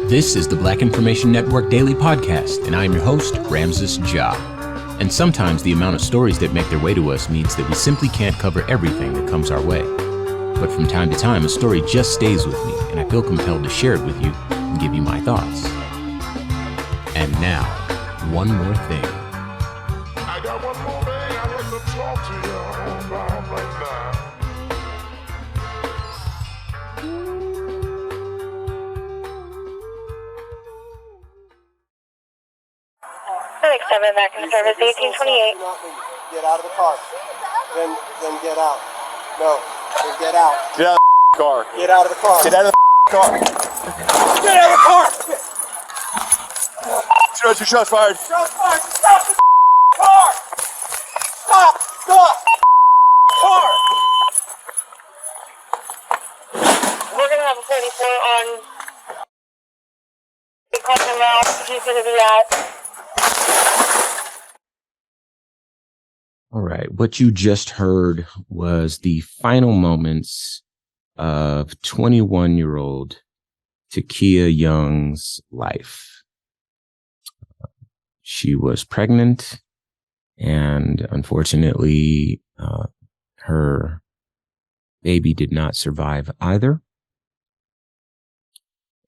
This is the Black Information Network Daily Podcast, and I'm your host, Ramses Ja. And sometimes the amount of stories that make their way to us means that we simply can't cover everything that comes our way. But from time to time, a story just stays with me, and I feel compelled to share it with you and give you my thoughts. And now, one more thing. I got one more thing I'd like to talk to you about right now. Felix 7 back in service, 1828. Get out of the car. Then get out. No, then get out. Get out of the car. Get out of the car. Get out of the car. Get out of the car! Shots, your shots fired. Shots fired! Stop the car! Stop the car! We're going to have a 34 on the Cotton Route. He's going to be at. All right, what you just heard was the final moments of 21-year-old Takia Young's life. She was pregnant, and unfortunately, her baby did not survive either.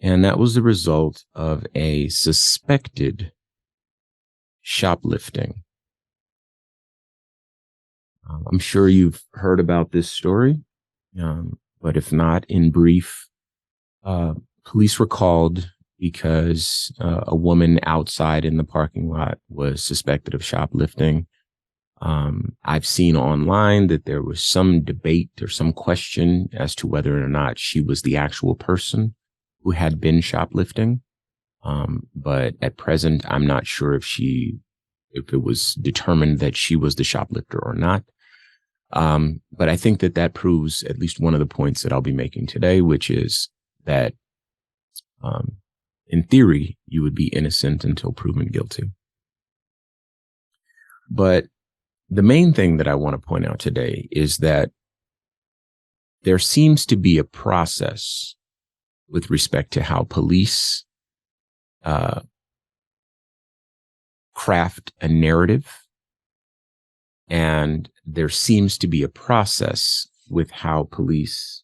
And that was the result of a suspected shoplifting. I'm sure you've heard about this story, but if not, in brief, police were called because a woman outside in the parking lot was suspected of shoplifting. I've seen online that there was some debate or some question as to whether or not she was the actual person who had been shoplifting. But at present, I'm not sure if it was determined that she was the shoplifter or not. But I think that proves at least one of the points that I'll be making today, which is that, in theory, you would be innocent until proven guilty. But the main thing that I want to point out today is that there seems to be a process with respect to how police, craft a narrative. And there seems to be a process with how police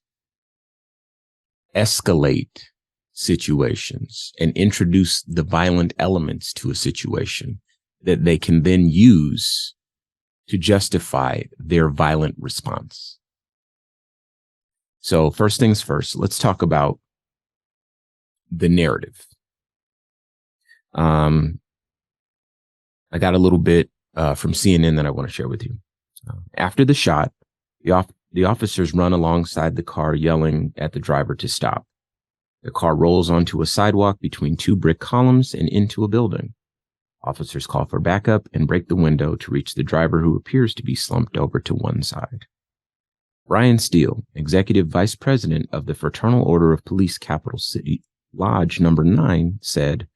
escalate situations and introduce the violent elements to a situation that they can then use to justify their violent response. So first things first, let's talk about the narrative. I got a little bit from CNN that I want to share with you. After the shot, the officers run alongside the car, yelling at the driver to stop. The car rolls onto a sidewalk between two brick columns and into a building. Officers call for backup and break the window to reach the driver, who appears to be slumped over to one side. Brian Steele, Executive Vice President of the Fraternal Order of Police Capital City Lodge Number 9, said,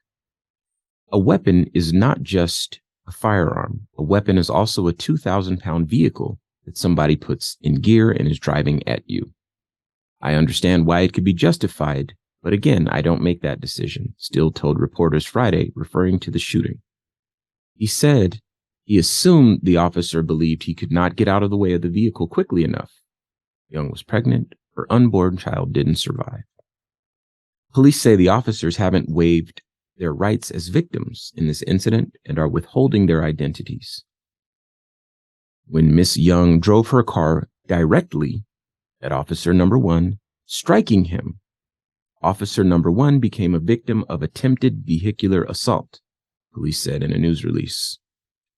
"A weapon is not just a firearm. A weapon is also a 2,000-pound vehicle that somebody puts in gear and is driving at you. I understand why it could be justified, but again, I don't make that decision," Steele told reporters Friday, referring to the shooting. He said he assumed the officer believed he could not get out of the way of the vehicle quickly enough. Young was pregnant. Her unborn child didn't survive. Police say the officers haven't waived their rights as victims in this incident and are withholding their identities. When Miss Young drove her car directly at Officer Number 1, striking him, Officer Number 1 became a victim of attempted vehicular assault, police said in a news release.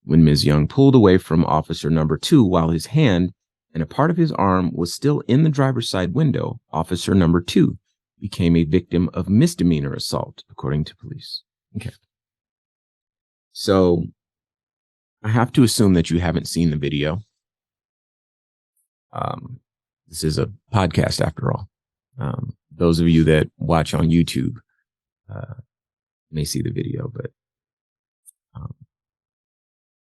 When Ms. Young pulled away from Officer Number 2 while his hand and a part of his arm was still in the driver's side window, Officer Number 2 became a victim of misdemeanor assault, according to police. Okay. So I have to assume that you haven't seen the video. This is a podcast after all. Those of you that watch on YouTube may see the video, but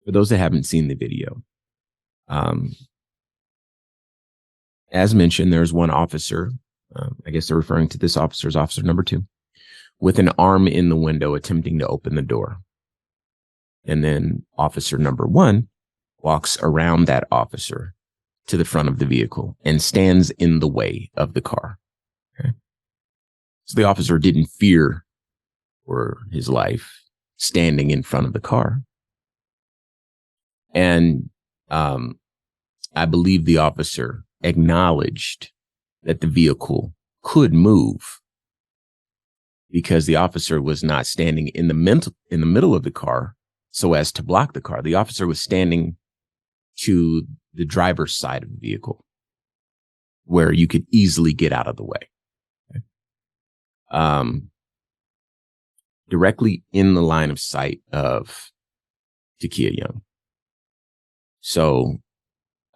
for those that haven't seen the video, as mentioned, there's one officer. I guess they're referring to this officer as Officer Number 2. with an arm in the window attempting to open the door. And then officer number 1 walks around that officer to the front of the vehicle and stands in the way of the car. Okay. So the officer didn't fear for his life standing in front of the car. And I believe the officer acknowledged that the vehicle could move because the officer was not standing in the middle of the car so as to block the car. The officer was standing to the driver's side of the vehicle where you could easily get out of the way. Okay. Directly in the line of sight of Takia Young. So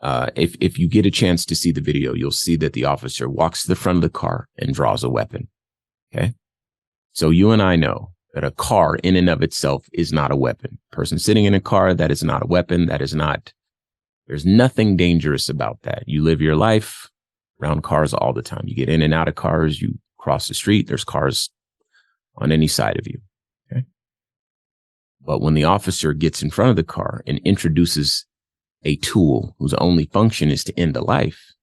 if you get a chance to see the video, you'll see that the officer walks to the front of the car and draws a weapon. Okay. So you and I know that a car in and of itself is not a weapon. Person sitting in a car, that is not a weapon. That is not, there's nothing dangerous about that. You live your life around cars all the time. You get in and out of cars. You cross the street. There's cars on any side of you. Okay. But when the officer gets in front of the car and introduces a tool whose only function is to end a life,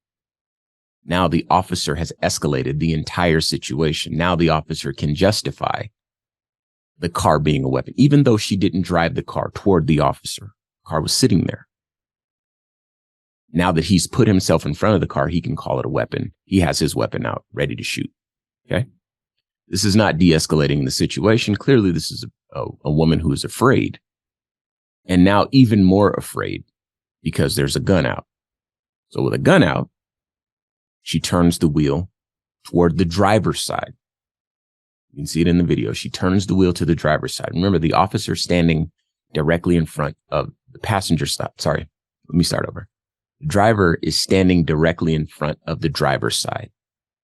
now the officer has escalated the entire situation. Now the officer can justify the car being a weapon, even though she didn't drive the car toward the officer. The car was sitting there. Now that he's put himself in front of the car, he can call it a weapon. He has his weapon out, ready to shoot. Okay. This is not de-escalating the situation. Clearly, this is a woman who is afraid, and now even more afraid because there's a gun out. So with a gun out, she turns the wheel toward the driver's side. You can see it in the video. She turns the wheel to the driver's side. Remember, the officer standing directly in front of the passenger side. Sorry, let me start over. The driver is standing directly in front of the driver's side,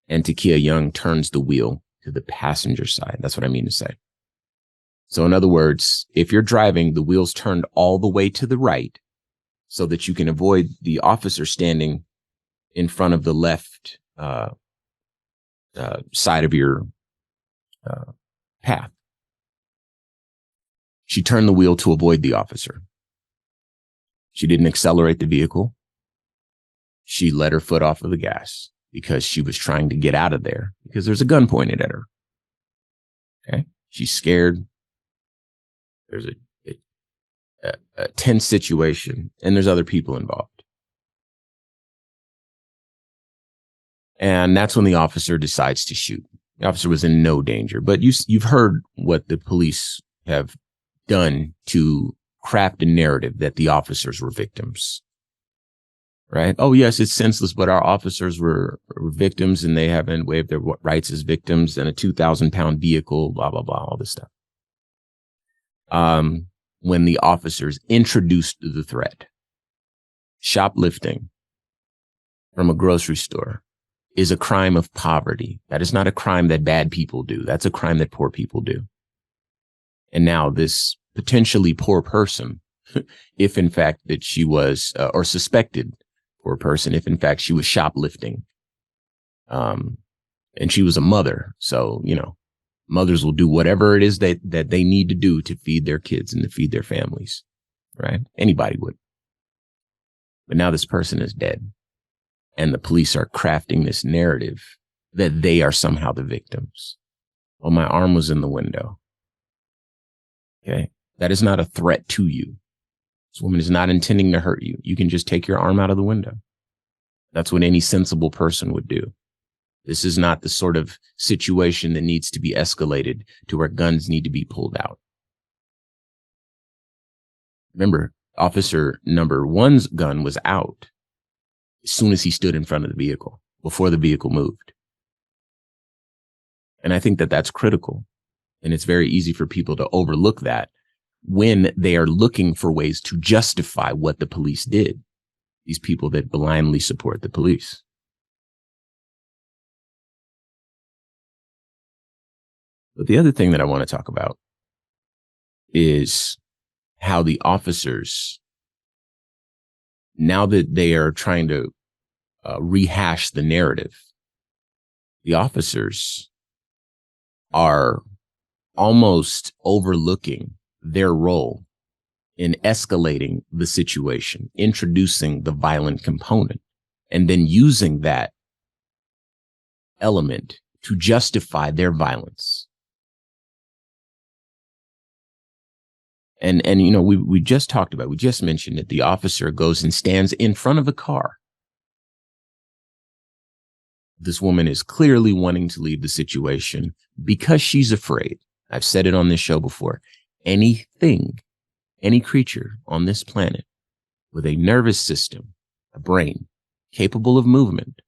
and Takia Young turns the wheel to the passenger side. That's what I mean to say. So in other words, if you're driving, the wheel's turned all the way to the right so that you can avoid the officer standing in front of the left side of your path. She turned the wheel to avoid the officer. She didn't accelerate the vehicle. She let her foot off of the gas because she was trying to get out of there because there's a gun pointed at her. Okay. She's scared. There's a tense situation, and there's other people involved. And that's when the officer decides to shoot. The officer was in no danger, but you've heard what the police have done to craft a narrative that the officers were victims, right? Oh, yes, it's senseless, but our officers were victims and they haven't waived their rights as victims, and a 2,000-pound vehicle, blah, blah, blah, all this stuff. When the officers introduced the threat, shoplifting from a grocery store is a crime of poverty. That is not a crime that bad people do. That's a crime that poor people do. And now this potentially poor person, if in fact that she was, or suspected poor person, if in fact she was shoplifting, and she was a mother. So, you know, mothers will do whatever it is that they need to do to feed their kids and to feed their families, right? Anybody would. But now this person is dead, and the police are crafting this narrative that they are somehow the victims. Well, my arm was in the window. Okay. That is not a threat to you. This woman is not intending to hurt you. You can just take your arm out of the window. That's what any sensible person would do. This is not the sort of situation that needs to be escalated to where guns need to be pulled out. Remember, officer number 1's gun was out as soon as he stood in front of the vehicle, before the vehicle moved. And I think that that's critical. And it's very easy for people to overlook that when they are looking for ways to justify what the police did. These people that blindly support the police. But the other thing that I want to talk about is how the officers, now that they are trying to rehash the narrative, the officers are almost overlooking their role in escalating the situation, introducing the violent component, and then using that element to justify their violence. And you know, we just talked about, we just mentioned that the officer goes and stands in front of a car. This woman is clearly wanting to leave the situation because she's afraid. I've said it on this show before. Anything, any creature on this planet with a nervous system, a brain capable of movement,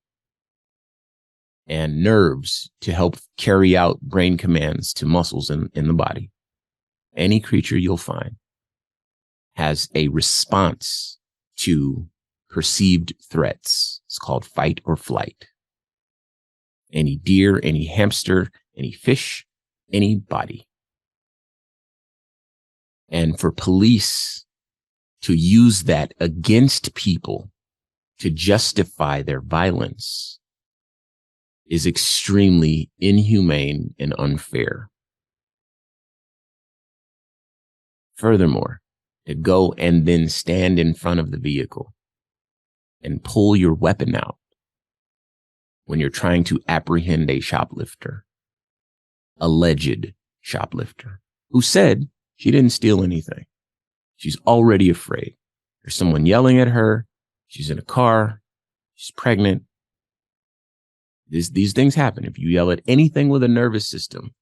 and nerves to help carry out brain commands to muscles in the body, any creature you'll find has a response to perceived threats. It's called fight or flight. Any deer, any hamster, any fish, anybody. And for police to use that against people to justify their violence is extremely inhumane and unfair. Furthermore, to go and then stand in front of the vehicle and pull your weapon out when you're trying to apprehend a shoplifter, alleged shoplifter, who said she didn't steal anything. She's already afraid. There's someone yelling at her. She's in a car. She's pregnant. These things happen. If you yell at anything with a nervous system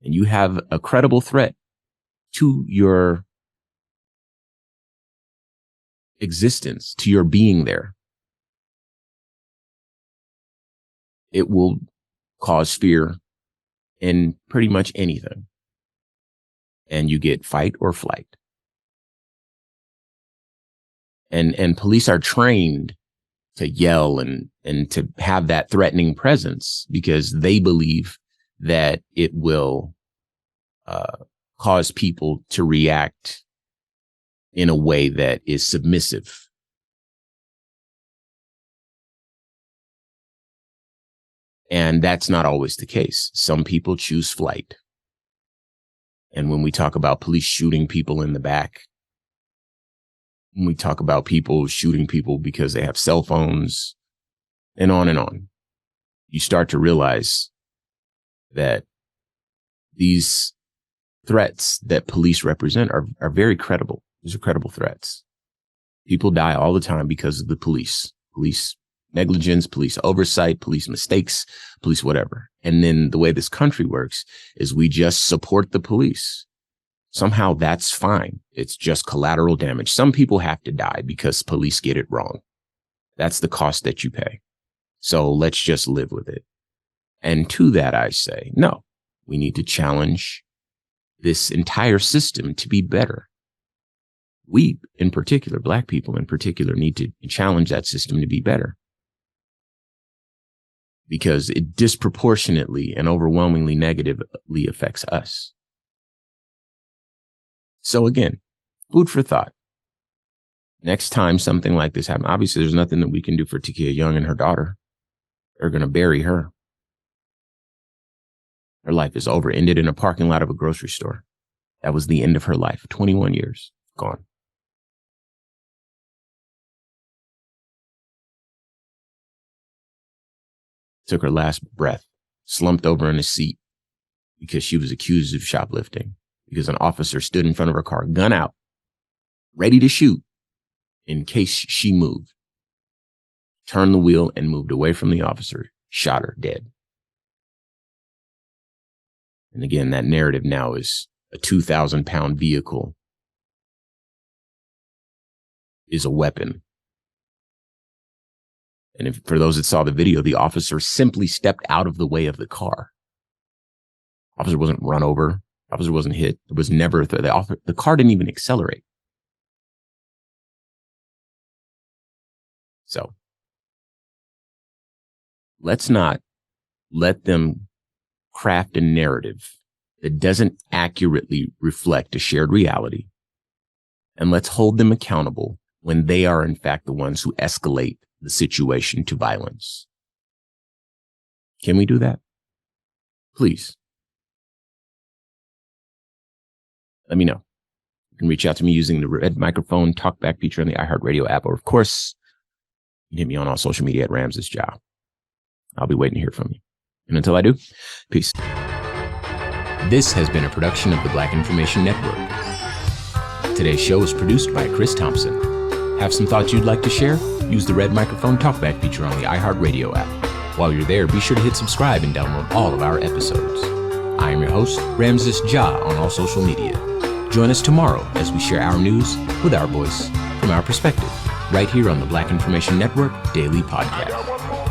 and you have a credible threat to your existence, to your being there, it will cause fear in pretty much anything. And you get fight or flight. And police are trained to yell and to have that threatening presence because they believe that it will cause people to react in a way that is submissive. And that's not always the case. Some people choose flight. And when we talk about police shooting people in the back, when we talk about people shooting people because they have cell phones and on, you start to realize that these threats that police represent are very credible. These are credible threats. People die all the time because of the police negligence, police oversight, police mistakes, police whatever. And then the way this country works is we just support the police. Somehow that's fine. It's just collateral damage. Some people have to die because police get it wrong. That's the cost that you pay. So let's just live with it. And to that, I say, no, we need to challenge this entire system to be better. We, in particular, Black people in particular, need to challenge that system to be better. Because it disproportionately and overwhelmingly negatively affects us. So again, food for thought. Next time something like this happens, obviously there's nothing that we can do for Takia Young and her daughter. They're going to bury her. Her life is over, ended in a parking lot of a grocery store. That was the end of her life. 21 years gone. Took her last breath, slumped over in a seat because she was accused of shoplifting, because an officer stood in front of her car, gun out, ready to shoot in case she moved. Turned the wheel and moved away from the officer, shot her dead. And again, that narrative now is a 2,000-pound vehicle is a weapon. And if, for those that saw the video, the officer simply stepped out of the way of the car. Officer wasn't run over. Officer wasn't hit. It was never, the car didn't even accelerate. So let's not let them craft a narrative that doesn't accurately reflect a shared reality. And let's hold them accountable when they are, in fact, the ones who escalate the situation to violence. Can we do that? Please. let me know. You can reach out to me using the red microphone talkback feature on the iHeartRadio app, or of course, you can hit me on all social media at Ramses Ja. I'll be waiting to hear from you. And until I do, peace. This has been a production of the Black Information Network. Today's show is produced by Chris Thompson. Have some thoughts you'd like to share? Use the red microphone talkback feature on the iHeartRadio app. While you're there, be sure to hit subscribe and download all of our episodes. I am your host, Ramses Ja, on all social media. Join us tomorrow as we share our news with our voice, from our perspective, right here on the Black Information Network Daily Podcast.